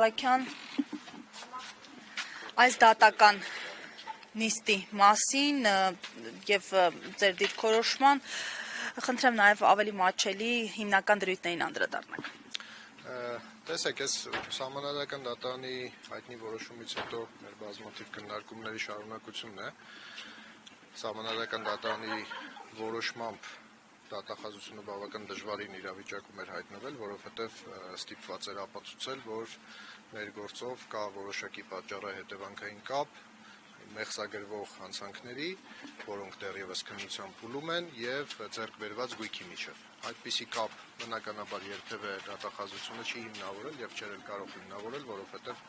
Լաքյան այս դատական նիստի մասին եւ ձեր դիրքորոշման խնդրեմ նաեւ ավելի մատչելի հիմնական դրույթներին անդրադառնանք։ Տեսեք, այս Սահմանադրական դատարանի հայտնի որոշումից հետո մեր բազմաթիվ քննարկումների շարունակությունն է։ Սահմանադրական դատարանի որոշմամբ դատախազությունը բավական դժվարին իրավիճակում էր հայտնվել, որովհետև ստիպված էր ապացուցել, որ մեր գործով կա որոշակի պատճառը հետևանքային կապ մեղսագրվող հանցանքների, որոնք դեռևս քննության փուլում են, եւ ձեռք բերված գույքի միջև։ Այդպիսի կապ բնականաբար երբևէ դատախազությունը չի հիմնավորել եւ չէր կարող հիմնավորել, որովհետեւ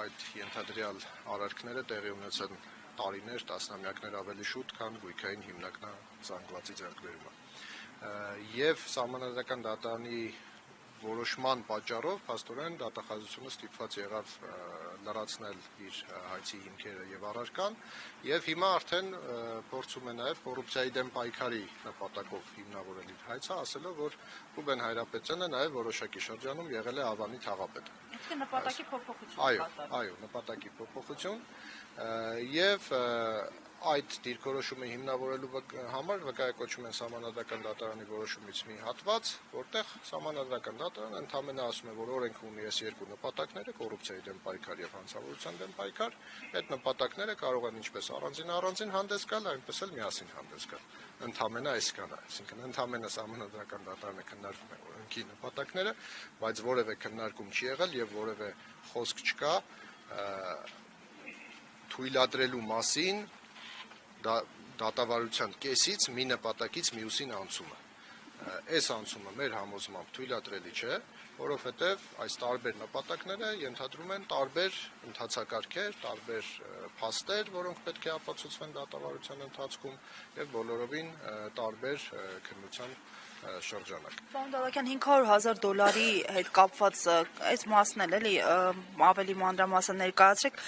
այդ ենթադրյալ արարքները տեղի ունեցան տարիներ, տասնամյակներ ավելի շուտ, քան գույքային հիմնական ձեռքբերումը։ Եվ Սահմանադրական դատարանի որոշման պատճառով փաստորեն դատախազությունը ստիպված եղավ լրացնել իր հայցի հիմքերը եւ առարկան, եւ հիմա արդեն փորձում է նաեւ կոռուպցիայի դեմ պայքարի նպատակով հիմնավորել իր հայցը, ասելով, որ Ռուբեն Հայրապետյանը նաեւ որոշակի շրջանում եղել է Ավանի թաղապետ։ Իսկ նպատակի փոփոխություն։ Այո, նպատակի փոփոխություն եւ այդ դիրքորոշումը հիմնավորելու համար վկայակոչում են Սահմանադրական դատարանի որոշումից մի հատված, որտեղ Սահմանադրական դատարանը ընդհանրապես ասում է, որ օրենքը ունի այս երկու նպատակները՝ կոռուպցիայի դեմ պայքար եւ հանցավորության դեմ պայքար, այդ նպատակները կարող են ինչպես առանձին հանդես գալ, այնպես էլ միասին հանդես գալ։ Ընդհանրապես այս կան, այսինքն ընդհանրապես Սահմանադրական դատարանը քննարկում է օրենքի նպատակները, բայց որևէ քննարկում չի եղել եւ որևէ խոսք չկա թույլատրելու մասին դատավարության կեսից մի նպատակից մյուսին անցումը։ Այս անցումը մեր համոզմամբ թույլատրելի չէ, որովհետև այս տարբեր նպատակները ենթադրում են տարբեր ընթացակարգեր, տարբեր փաստեր, որոնք պետք է ապացուցվեն դատավարության ընթացքում եւ բոլորովին տարբեր քննության շրջանակ։ Պարոն Դալաքյան, $500,000 հետ կապված այս մասն էլ էլի ավելի մանրամասն ներկայացրեք,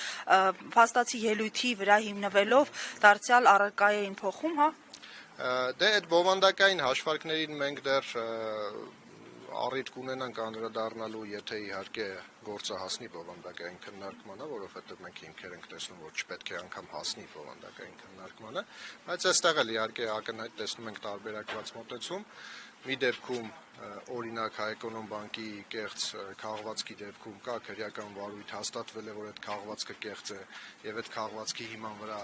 փաստացի ելույթի վրա հիմնվելով դարձյալ առարկային փոխում, հա։ Դե այդ բովանդակային հաշվարկներին մենք դեռ առիթ կունենանք անդրադառնալու, եթե իհարկե գործը հասնի բովանդակային քննարկմանը, որովհետև մենք հիմքեր ենք տեսնում, որ չպետք է անգամ հասնի բովանդակային քննարկմանը, բայց այստեղ էլ իհարկե ակնհայտ տեսնում ենք տարբերակված մոտեցում։ Մի դեպքում օրինակ Հայ-Էկոնոմբանկի կեղծ քաղվածքի դեպքում կա քրեական վարույթ, հաստատվել է, որ այդ քաղվածքը կեղծ է եւ այդ քաղվածքի հիման վրա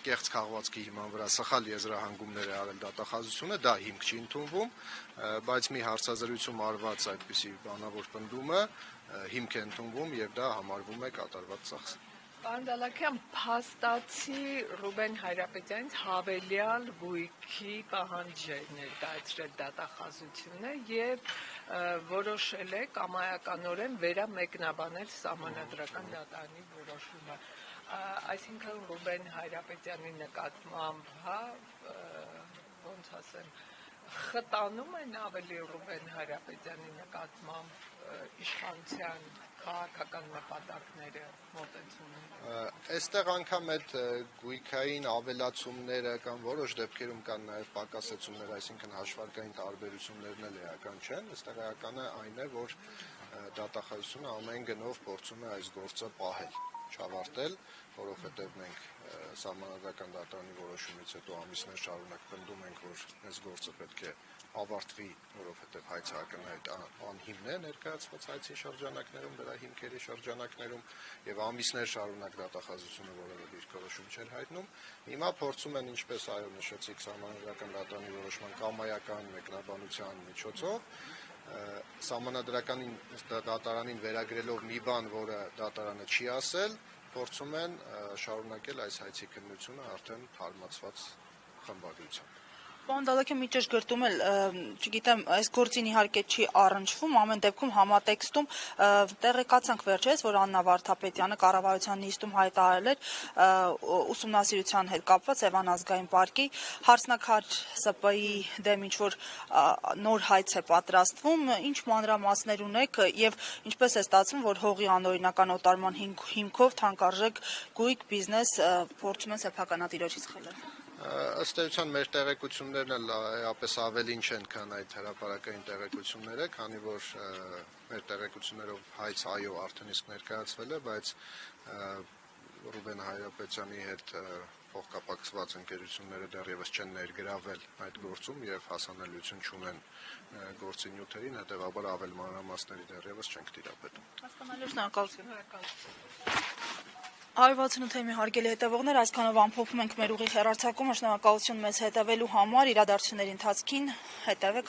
կեղծ քաղվածքի հիման վրա սխալ եզրահանգումներ է արել դատախազությունը, դա հիմք չի ընդունվում, բայց մի հարցազրույցում արված այդպիսի բանավոր պնդումը հիմք է ընդունվում եւ դա համարվում է կատարված ծախս։ Պարոն Դալաքյան, փաստացի Ռուբեն Հայրապետյանից հավելյալ գույքի պահանջ է ներկայացրել դատախազությունը եւ որոշել է կամայականորեն վերամեկնաբանել Սահմանադրական դատարանի որոշումը։ Այսինքն Ռուբեն Հայրապետյանի նկատմամբ, ոնց ասեմ, խտանում են ավելի Ռուբեն Հայրապետյանի նկատմամբ իշխանության քաղաքական նպատակները մոտեցումը։ Այստեղ անգամ այդ գույքային ավելացումները կամ որոշ դեպքերում կան նաև պակասեցումներ, այսինքն հաշվարկային տարբերություններն էլ էական չեն, այստեղ էականը այն է, որ դատախազությունը ամեն գնով փորձում է այս գործը պահել, չավարտել, որովհետև մենք Սահմանադրական դատարանի որոշումից հետո ամիսներ շարունակ պնդում ենք, որ այս գործը պետք է ավարտվի, որովհետև հայցը ակնհայտ անհիմն է ներկայացված հայցի շրջանակներում, դրա հիմքերի շրջանակներում եւ ամիսներ շարունակ դատախազությունը որևէ դիրքորոշում չէր հայտնում։ Հիմա փորձում են, ինչպես այո նշեցիք, Սահմանադրական դատարանի որոշման կամայական մեկնաբանության միջոցով Սահմանադրական դատարանին վերագրելով մի բան, որը դատարանը չի ասել, փորձում են շարունակել այս հայցի քննությունը արդեն թարմացված խմբագրությամբ։ Պարոն Դալաքյան, մի ճշգրտում էլ, չգիտեմ, այս գործին իհարկե չի առնչվում, ամեն դեպքում համատեքստում տեղեկացանք վերջերս, որ Աննա Վարդապետյանը կառավարության նիստում հայտարարել էր ուսումնասիրության հետ կապված Սևան ազգային պարկի հարսնաքար ՍՊ-ի դեմ ինչ-որ նոր հայց է պատրաստվում, ինչ մանրամասներ ունեք եւ ինչպես է ստացվում, որ հողի անօրինական օտարման հիմքով թանկարժեք գույք բիզնես փորձում են սեփականատիրոջից խլել։ Ըստ էության մեր տեղեկություններն էլ այապես ավելին չեն, քան այդ հրապարակային տեղեկությունները, քանի որ մեր տեղեկություններով հայց այո արդեն իսկ ներկայացվել է, բայց Ռուբեն Հայրապետյանի հետ փոխկապակցված ընկերությունները դեռևս չեն ներգրավել այդ գործում եւ հասանելիություն չունեն գործի նյութերին, հետեւաբար ավել մանրամասների դեռևս չենք տիրապետում։ Հասկանալի, շնորհակալություն։ 168-ի հարգելի հետևողներ, այսքանով ամփոփում ենք մեր ուղիղ հեռարձակումը, շնորհակալություն մեզ հետևելու համար, իրադարձությունների ընթացքին հետևեք